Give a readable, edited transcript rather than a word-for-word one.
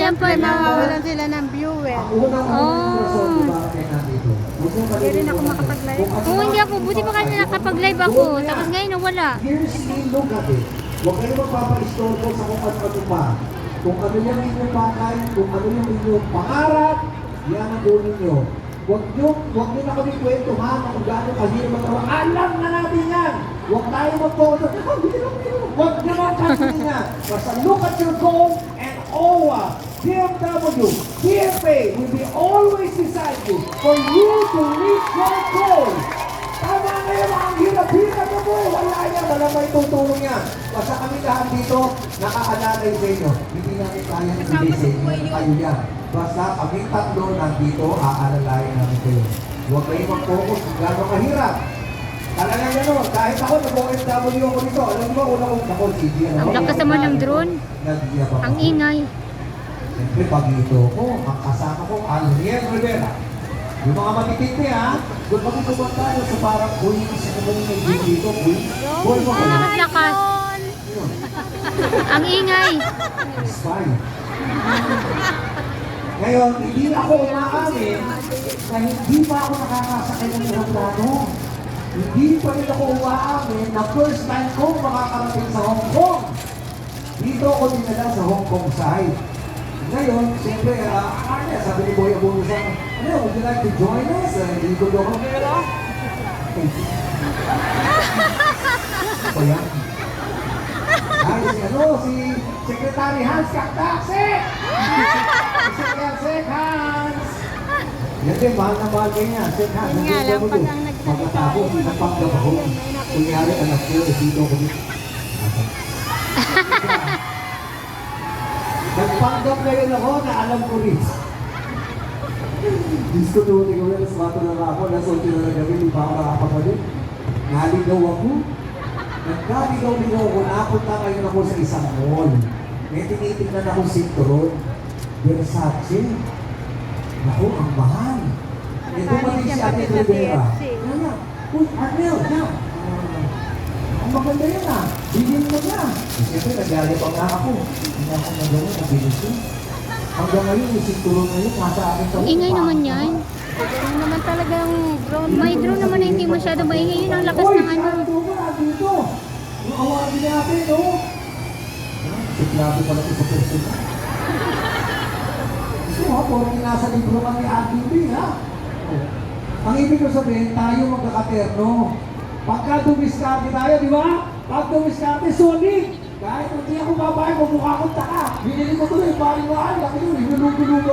Siyempre, pala. mawawalan sila ng viewer. Hindi rin ako makapag-live. Oo, hindi ako. Buti pa kasi nakapag-live ako. Tapos ngayon nawala. Here's the look at it. Huwag kayo magpapa-istorbo sa kung ano pa. Kung ano yung inyong pakay, kung ano yung inyong pangarap, yan ang gawin nyo. Huwag nyo na kami kwento ha, kung gaano kahirap magawa. Alam na natin yan! Huwag tayo mag-focus. Huwag naman kasi yan. Basta look at your goal and OWA, BMW, TFA will be always beside you for you to reach your goal. Tama ngayon ang hirap-hirap na po. Wala yan, wala may tutulong yan. Basta kami lahat dito, nakaalalay sa inyo. Hindi namin kaya ibigay sa inyo. Kayo yan. Basta kami tatlo nandito, aalalayan namin kayo. Huwag kayo mag-focus kung gano'ng kahirap. Talagang gano'n, kahit ako nag-OFW ako nito, alam mo, una kong nakol-CD. Ang lakas naman ng drone. Ang ingay. Siyempre, pag ito ko, ang kasama ko, Alriel Rivera. Yung mga matitindi ha, doon kami kumang tayo sa parang buhay kasi kung may video dito, buhay mo Ang lakas-lakas. Yun, Ang ingay. it's fine. Ngayon, hindi na ako umaamin na hindi pa ako nakakasakay ng aeroplano. Hindi pa rin ako umaamin na first time ko makakarating sa Hong Kong. Dito ako dinala sa Hong Kong side. Ngayon, siyempre, sabi ni Boy Abuno sa ano, would you like to join us? Hindi ko doon. Ano yan? Ay, si Secretary Hans Kaktaksik! Secretary Hans! Yan din, mahal na mahal kayo niya. Sek Hans, Yun nga lang, pag ang magkatapos, isang panggabaho. Kunyari, anak ko, dito ko dito. Nagpanggap ngayon ako na alam ko rin. Gusto doon ko na sa bato na ako, nasa 8 na gabi, hindi pa ako nakapagpalit. Naligaw ako. Nagkaligaw-ligaw ako, napunta ngayon ako sa isang mall. May tinitignan akong sintron. Versace. Naku, ang mahal. Eh, dumating si Ate Rivera. Uy, Arnel, yan. Ang maganda yan ah. Bilhin mo na. Siyempre, naglalipang na ako. Hindi ako nagawa, nabilis yun. Hanggang ngayon, yung sinturon na yun, nasa akin sa Ingay naman yan. Ganun naman talagang drone. May drone naman na hindi masyado maingay. Yun ang lakas ng ano. Dito. Yung awardin natin, no? Siklado pala ito sa person na. Gusto mo, porong nasa libro kami RTB, ha? Ang ibig ko sabihin, tayo magkakaterno. Pagka dumiskarte tayo, di ba? Pag dumiskarte, solid! Kahit hindi ako babae, mabukha akong taka. Binili ko tuloy, bahay-bahay. Laki yun, hinulog-hulog